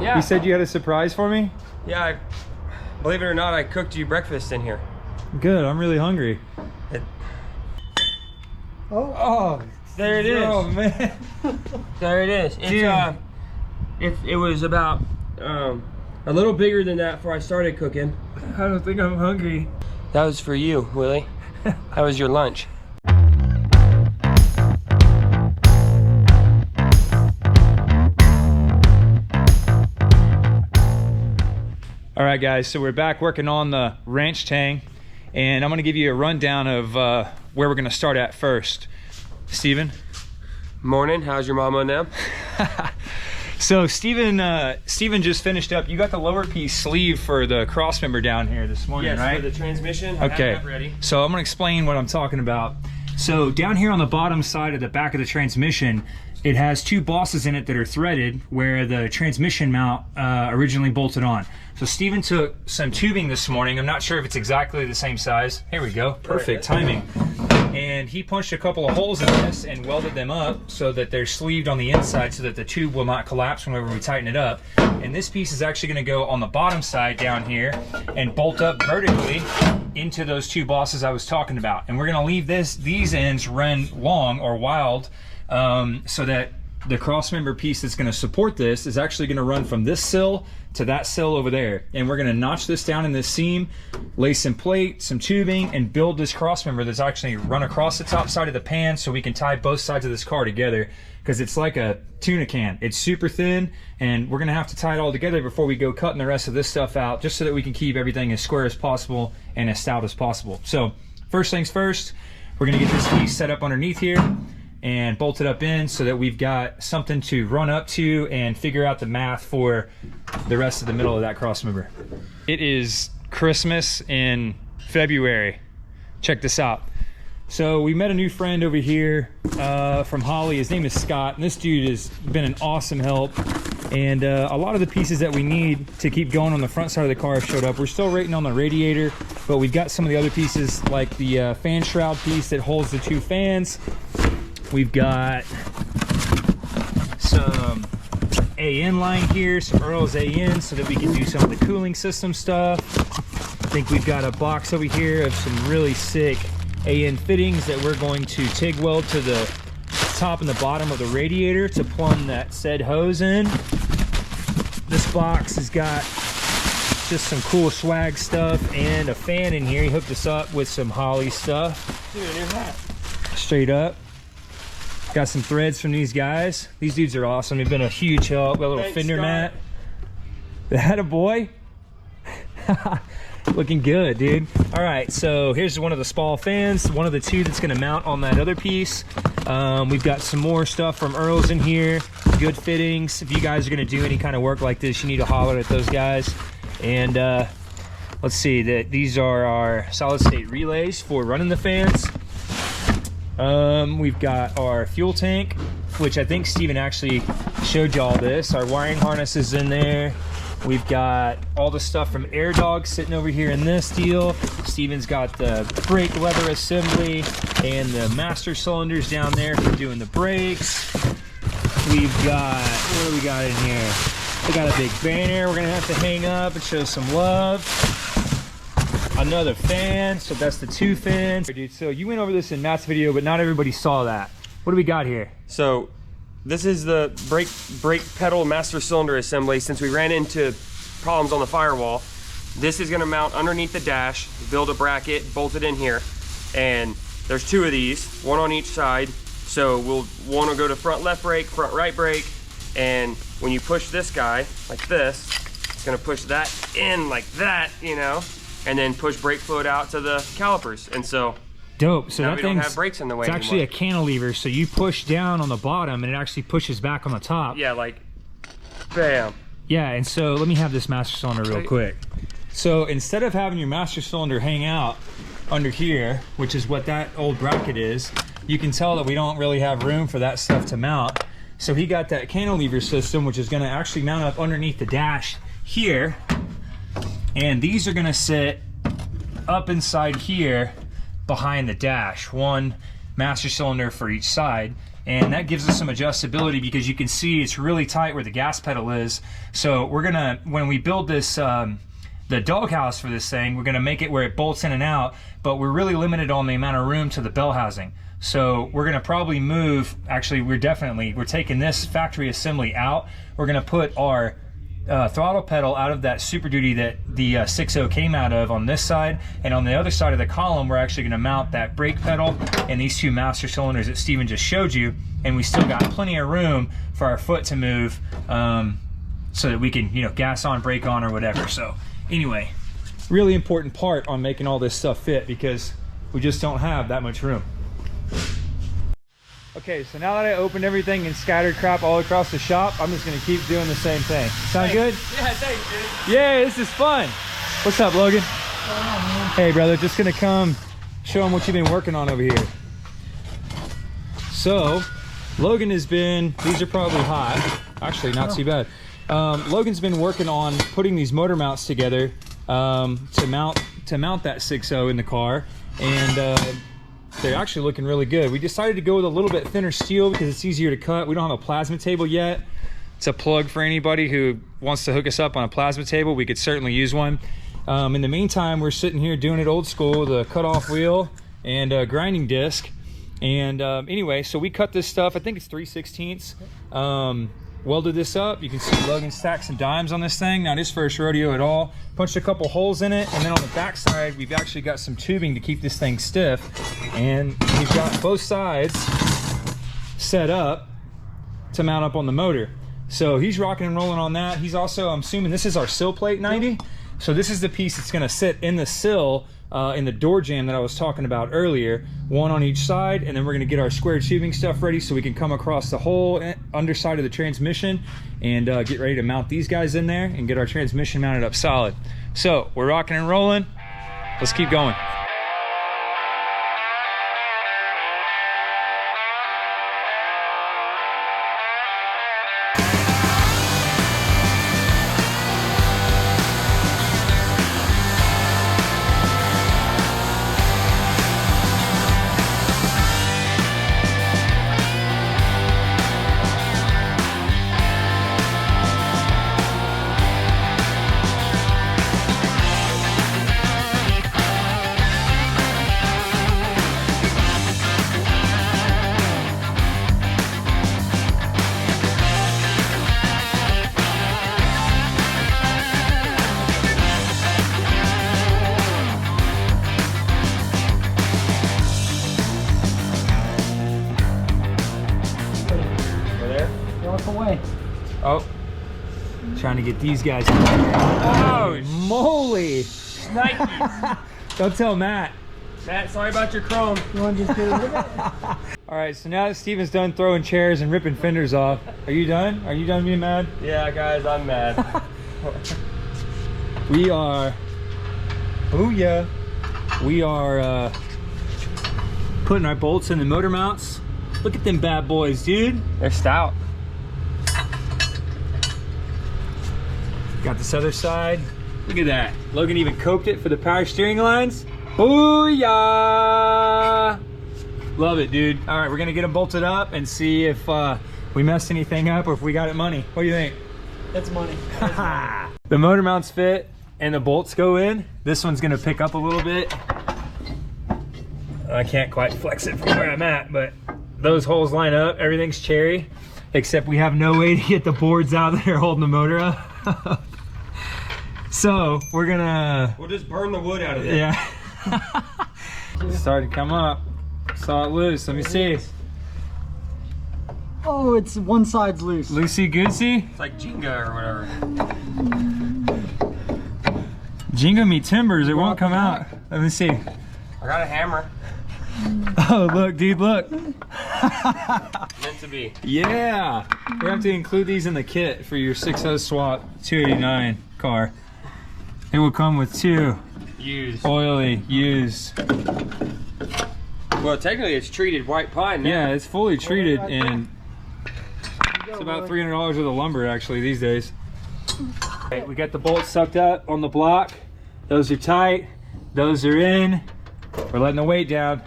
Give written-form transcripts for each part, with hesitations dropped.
Yeah. You said you had a surprise for me? Yeah, believe it or not, I cooked you breakfast in here. Good, I'm really hungry. Oh, there it is. Oh man. There it is. It's, it was about a little bigger than that before I started cooking. I don't think I'm hungry. That was for you, Willie. That was your lunch. All right guys, so we're back working on the RanchTang, and I'm gonna give you a rundown of where we're gonna start at first. Steven? Morning, how's your mama now? So Steven just finished up. You got the lower piece sleeve for the cross member down here this morning, yes, right? Yes, for the transmission. I okay, have that ready. So I'm gonna explain what I'm talking about. So down here on the bottom side of the back of the transmission, it has two bosses in it that are threaded where the transmission mount originally bolted on. So Steven took some tubing this morning. I'm not sure if it's exactly the same size. Here we go, perfect timing. And he punched a couple of holes in this and welded them up so that they're sleeved on the inside so that the tube will not collapse whenever we tighten it up. And this piece is actually gonna go on the bottom side down here and bolt up vertically into those two bosses I was talking about. And we're gonna leave these ends run long or wild so that the cross member piece that's going to support this is actually going to run from this sill to that sill over there. And we're going to notch this down in this seam, lay some plate, some tubing, and build this cross member that's actually run across the top side of the pan so we can tie both sides of this car together, because it's like a tuna can. It's super thin, and we're going to have to tie it all together before we go cutting the rest of this stuff out, just so that we can keep everything as square as possible and as stout as possible. So first things first, we're going to get this piece set up underneath here and bolt it up in so that we've got something to run up to and figure out the math for the rest of the middle of that cross member. It is Christmas in February. Check this out. So we met a new friend over here from Holly. His name is Scott, and this dude has been an awesome help. And a lot of the pieces that we need to keep going on the front side of the car have showed up. We're still waiting on the radiator, but we've got some of the other pieces, like the fan shroud piece that holds the two fans. We've got some AN line here, some Earl's AN, so that we can do some of the cooling system stuff. I think we've got a box over here of some really sick AN fittings that we're going to TIG weld to the top and the bottom of the radiator to plumb that said hose in. This box has got just some cool swag stuff and a fan in here. He hooked us up with some Holly stuff. Dude, a new hat. Straight up. Got some threads from these guys. These dudes are awesome. They've been a huge help. Got a little fender mat. That a boy? Looking good, dude. All right, so here's one of the Spall fans, one of the two that's gonna mount on that other piece. We've got some more stuff from Earl's in here, good fittings. If you guys are gonna do any kind of work like this, you need to holler at those guys. And let's see, these are our solid state relays for running the fans. We've got our fuel tank, which I think Steven actually showed you all this. Our wiring harness is in there. We've got all the stuff from Air Dog sitting over here in this deal. Steven's got the brake lever assembly and the master cylinders down there for doing the brakes. We've got, what do we got in here? We got a big banner we're gonna have to hang up and show some love. Another fan, so that's the two fans. Dude, so you went over this in Matt's video, but not everybody saw that. What do we got here? So this is the brake pedal master cylinder assembly. Since we ran into problems on the firewall, this is gonna mount underneath the dash, build a bracket, bolt it in here. And there's two of these, one on each side. So we'll wanna go to front left brake, front right brake. And when you push this guy like this, it's gonna push that in like that, you know? And then push brake fluid out to the calipers. And so dope. So now that we don't have brakes in the way it's actually anymore. A cantilever, so you push down on the bottom and it actually pushes back on the top. Yeah, like bam. Yeah, and so let me have this master cylinder real quick. So instead of having your master cylinder hang out under here, which is what that old bracket is, you can tell that we don't really have room for that stuff to mount. So he got that cantilever system, which is gonna actually mount up underneath the dash here. And these are gonna sit up inside here behind the dash. One master cylinder for each side. and that gives us some adjustability because you can see it's really tight where the gas pedal is. So we're gonna, when we build this the doghouse for this thing, we're gonna make it where it bolts in and out, but we're really limited on the amount of room to the bell housing. So we're gonna probably move, actually we're taking this factory assembly out. We're gonna put our throttle pedal out of that Super Duty that the 6.0 came out of on this side, and on the other side of the column we're actually gonna mount that brake pedal and these two master cylinders that Steven just showed you, and we still got plenty of room for our foot to move so that we can, you know, gas on, brake on, or whatever. So anyway, really important part on making all this stuff fit because we just don't have that much room. Okay, so now that I opened everything and scattered crap all across the shop, I'm just gonna keep doing the same thing. Sound good? Yeah, thanks, dude. Yeah, this is fun. What's up, Logan? Hey, brother, just gonna come show them what you've been working on over here. So, Logan has been, these are probably hot. Actually, not too bad. Logan's been working on putting these motor mounts together to mount that 6.0 in the car, and they're actually looking really good. We decided to go with a little bit thinner steel because it's easier to cut. We don't have a plasma table yet. It's a plug for anybody who wants to hook us up on a plasma table. We could certainly use one. In the meantime, we're sitting here doing it old school with a cut-off wheel and a grinding disc. And anyway, so we cut this stuff. I think it's 3/16. Welded this up. You can see Logan stacked some dimes on this thing. Not his first rodeo at all. Punched a couple holes in it, and then on the back side, we've actually got some tubing to keep this thing stiff. And we've got both sides set up to mount up on the motor. So he's rocking and rolling on that. He's also, I'm assuming this is our sill plate 90. So this is the piece that's gonna sit in the sill in the door jamb that I was talking about earlier, one on each side, and then we're gonna get our square tubing stuff ready so we can come across the whole underside of the transmission and get ready to mount these guys in there and get our transmission mounted up solid. So we're rocking and rolling. Let's keep going. Oh, trying to get these guys. Oh, moly! Nike. Don't tell Matt. Matt, sorry about your chrome. You want to just get rid of it? All right, so now that Steven's done throwing chairs and ripping fenders off, are you done? Are you done being mad? Yeah, guys, I'm mad. We are, oh yeah, we are putting our bolts in the motor mounts. Look at them bad boys, dude. They're stout. Got this other side. Look at that. Logan even coped it for the power steering lines. Booyah! Love it, dude. All right, we're gonna get them bolted up and see if we messed anything up or if we got it money. What do you think? That's money. The motor mounts fit and the bolts go in. This one's gonna pick up a little bit. I can't quite flex it from where I'm at, but those holes line up. Everything's cherry, except we have no way to get the boards out that are holding the motor up. So we're gonna, We'll just burn the wood out of it. yeah. It's starting to come up. Saw it loose. Let me see. Oh, it's one side's loose. Loosey goosey. It's like Jenga or whatever. Jenga me timbers. It won't come out. Let me see. I got a hammer. Oh, look, dude, look. Meant to be. Yeah. We're gonna have to include these in the kit for your 6.0 swap 289 car. It will come with two Used. oily used. Well, technically it's treated white pine now. Yeah, it's fully treated and it's about $300 worth of lumber actually these days. Okay, we got the bolts sucked up on the block. Those are tight. Those are in. We're letting the weight down.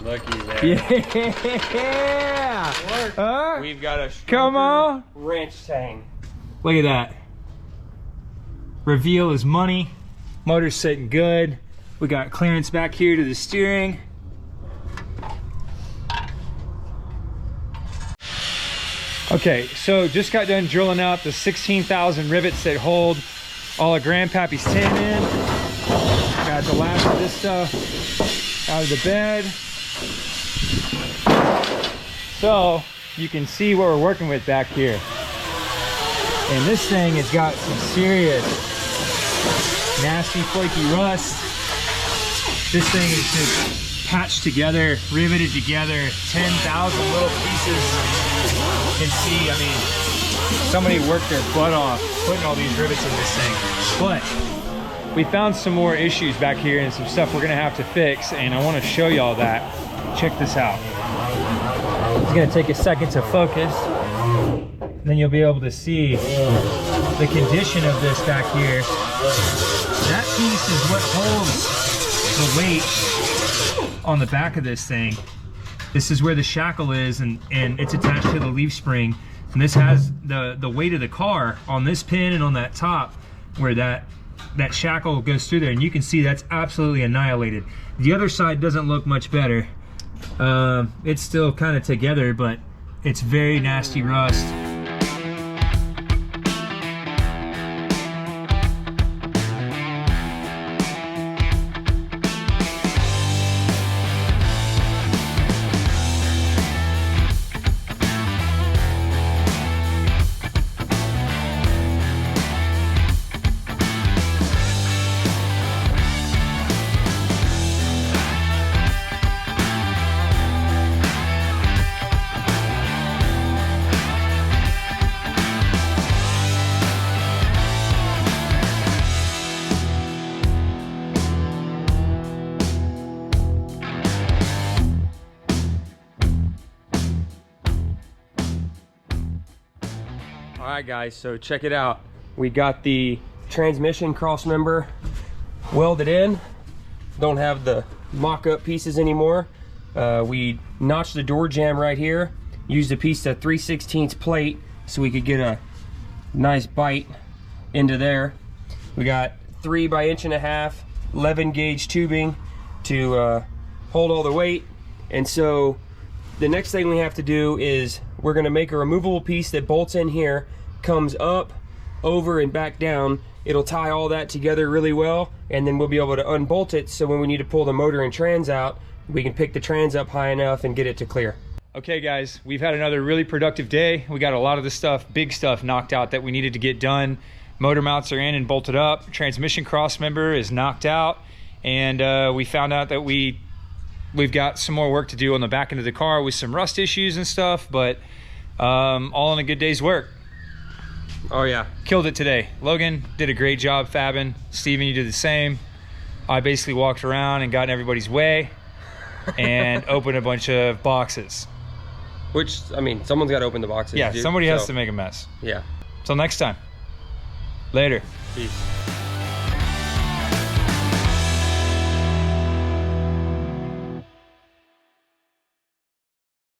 Lucky, man. Yeah. We've got a Come on. ranch tang. Look at that. Reveal is money. Motor's sitting good. We got clearance back here to the steering. Okay, so just got done drilling out the 16,000 rivets that hold all of Grandpappy's tin in. Got the last of this stuff out of the bed. So you can see what we're working with back here. And this thing has got some serious nasty flaky rust. This thing is just patched together, riveted together, 10,000 little pieces. You can see, I mean, somebody worked their butt off putting all these rivets in this thing. But we found some more issues back here and some stuff we're gonna have to fix, and I wanna show y'all that. Check this out. It's gonna take a second to focus. Then you'll be able to see the condition of this back here. That piece is what holds the weight on the back of this thing. This is where the shackle is, and it's attached to the leaf spring. And this has the weight of the car on this pin and on that top where that shackle goes through there. And you can see that's absolutely annihilated. The other side doesn't look much better. It's still kind of together, but it's very nasty rust. All right, guys, so check it out. We got the transmission cross member welded in. Don't have the mock-up pieces anymore. We notched the door jamb right here. Used a piece of 3/16 plate so we could get a nice bite into there. We got 3 by 1.5 inch 11 gauge tubing to hold all the weight. And so the next thing we have to do is we're gonna make a removable piece that bolts in here, comes up, over, and back down. It'll tie all that together really well, and then we'll be able to unbolt it, so when we need to pull the motor and trans out, we can pick the trans up high enough and get it to clear. Okay guys, we've had another really productive day. We got a lot of the stuff, big stuff, knocked out that we needed to get done. Motor mounts are in and bolted up. Transmission cross member is knocked out, and we found out that we've got some more work to do on the back end of the car with some rust issues and stuff, but all in a good day's work. Oh yeah. Killed it today. Logan did a great job fabbing. Steven, you did the same. I basically walked around and got in everybody's way and opened a bunch of boxes. Which, I mean, someone's got to open the boxes. Yeah, dude, somebody has to make a mess. Yeah. Till next time. Later. Peace.